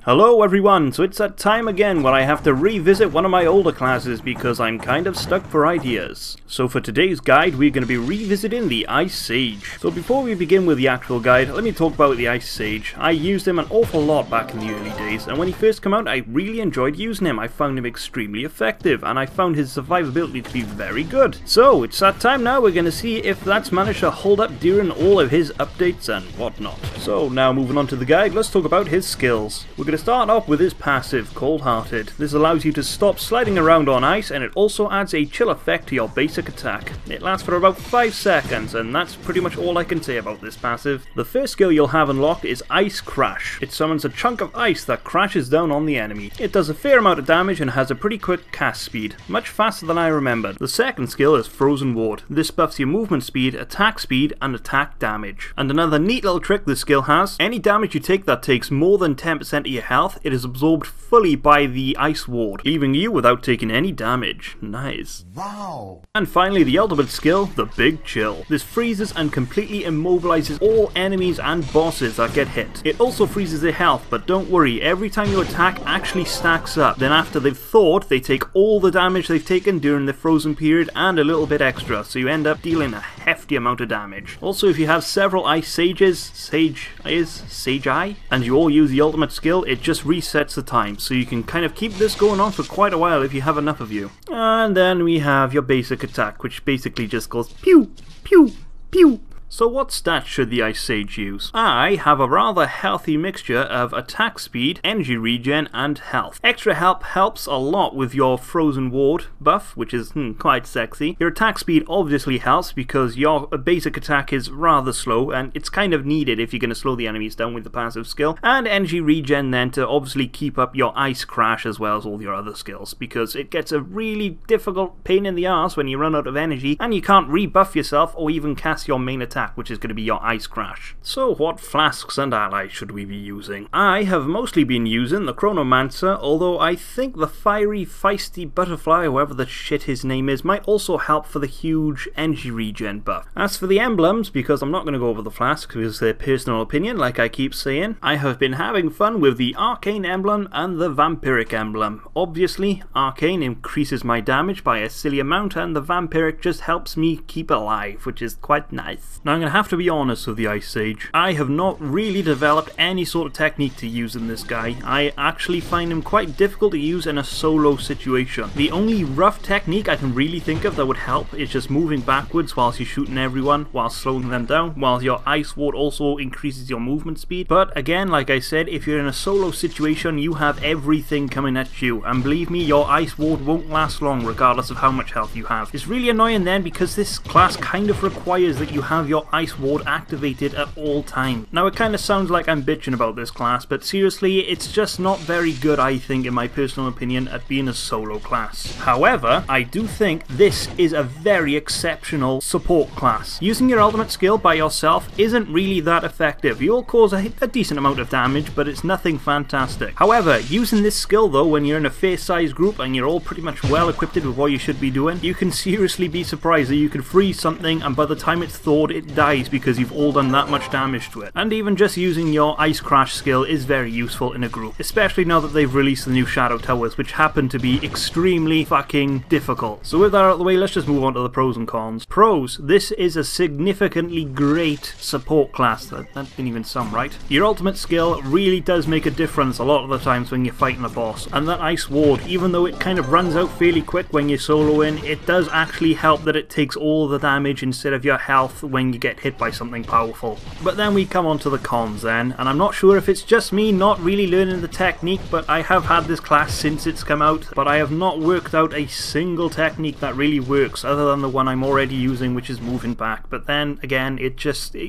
Hello everyone, so it's that time again where I have to revisit one of my older classes because I'm kind of stuck for ideas. So for today's guide we're going to be revisiting the Ice Sage. So before we begin with the actual guide, let me talk about the Ice Sage. I used him an awful lot back in the early days, and when he first came out I really enjoyed using him. I found him extremely effective and I found his survivability to be very good. So it's that time now, we're going to see if that's managed to hold up during all of his updates and whatnot. So now moving on to the guide, let's talk about his skills. We're going to start off with his passive, Cold Hearted. This allows you to stop sliding around on ice, and it also adds a chill effect to your basic attack. It lasts for about 5 seconds, and that's pretty much all I can say about this passive. The first skill you'll have unlocked is Ice Crash. It summons a chunk of ice that crashes down on the enemy. It does a fair amount of damage and has a pretty quick cast speed, much faster than I remembered. The second skill is Frozen Ward. This buffs your movement speed, attack speed, and attack damage. And another neat little trick this skill has, any damage you take that takes more than 10% of your health, it is absorbed fully by the Ice Ward, leaving you without taking any damage. Nice. Wow. And finally, the ultimate skill, the Big Chill. This freezes and completely immobilizes all enemies and bosses that get hit. It also freezes their health, but don't worry, every time you attack actually stacks up. Then after they've thawed, they take all the damage they've taken during the frozen period and a little bit extra, so you end up dealing a hefty amount of damage. Also, if you have several Ice Sages, Sage-Eye, and you all use the ultimate skill, it just resets the time, so you can kind of keep this going on for quite a while if you have enough of you. And then we have your basic attack, which basically just goes pew, pew, pew. So what stats should the Ice Sage use? I have a rather healthy mixture of attack speed, energy regen, and health. Extra health helps a lot with your Frozen Ward buff, which is quite sexy. Your attack speed obviously helps because your basic attack is rather slow, and it's kind of needed if you're going to slow the enemies down with the passive skill. And energy regen then to obviously keep up your Ice Crash as well as all your other skills, because it gets a really difficult pain in the arse when you run out of energy and you can't rebuff yourself or even cast your main attack, which is going to be your Ice Crash. So what flasks and allies should we be using? I have mostly been using the Chronomancer, although I think the Fiery Feisty Butterfly, whoever the shit his name is, might also help for the huge energy regen buff. As for the emblems, because I'm not going to go over the flasks because they're personal opinion like I keep saying, I have been having fun with the Arcane emblem and the Vampiric emblem. Obviously, Arcane increases my damage by a silly amount, and the Vampiric just helps me keep alive, which is quite nice. Now I'm going to have to be honest with the Ice Sage. I have not really developed any sort of technique to use in this guy. I actually find him quite difficult to use in a solo situation. The only rough technique I can really think of that would help is just moving backwards whilst you're shooting everyone, while slowing them down, while your Ice Ward also increases your movement speed. But again, like I said, if you're in a solo situation, you have everything coming at you, and believe me, your Ice Ward won't last long regardless of how much health you have. It's really annoying then because this class kind of requires that you have your Ice Ward activated at all times. Now it kind of sounds like I'm bitching about this class, but seriously, it's just not very good, I think, in my personal opinion, at being a solo class. However, I do think this is a very exceptional support class. Using your ultimate skill by yourself isn't really that effective. You'll cause a decent amount of damage, but it's nothing fantastic. However, using this skill though, when you're in a fair-sized group and you're all pretty much well equipped with what you should be doing, you can seriously be surprised that you can freeze something and by the time it's thawed, it dies because you've all done that much damage to it. And even just using your Ice Crash skill is very useful in a group, especially now that they've released the new Shadow Towers, which happen to be extremely fucking difficult. So with that out of the way, let's just move on to the pros and cons. Pros: this is a significantly great support class. That didn't even sound right. Your ultimate skill really does make a difference a lot of the times when you're fighting a boss, and that Ice Ward, even though it kind of runs out fairly quick when you're soloing, it does actually help that it takes all the damage instead of your health when you get hit by something powerful. But then we come on to the cons then, and I'm not sure if it's just me not really learning the technique, but I have had this class since it's come out, but I have not worked out a single technique that really works other than the one I'm already using, which is moving back. But then again,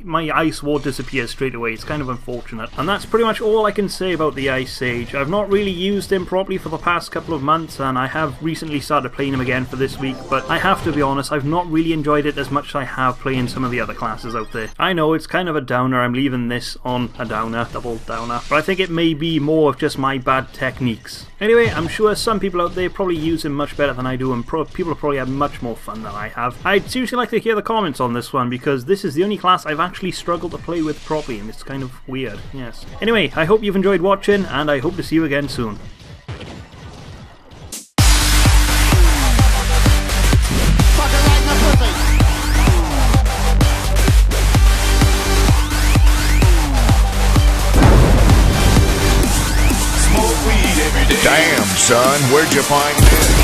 my Ice Ward disappears straight away. It's kind of unfortunate. And that's pretty much all I can say about the Ice Sage. I've not really used him properly for the past couple of months, and I have recently started playing him again for this week, but I have to be honest, I've not really enjoyed it as much as I have playing some of the other classes out there. I know it's kind of a downer, I'm leaving this on a downer, double downer, but I think it may be more of just my bad techniques. Anyway, I'm sure some people out there probably use him much better than I do, and people probably have much more fun than I have. I'd seriously like to hear the comments on this one, because this is the only class I've actually struggled to play with properly, and it's kind of weird, yes. Anyway, I hope you've enjoyed watching, and I hope to see you again soon. Damn, son, where'd you find this?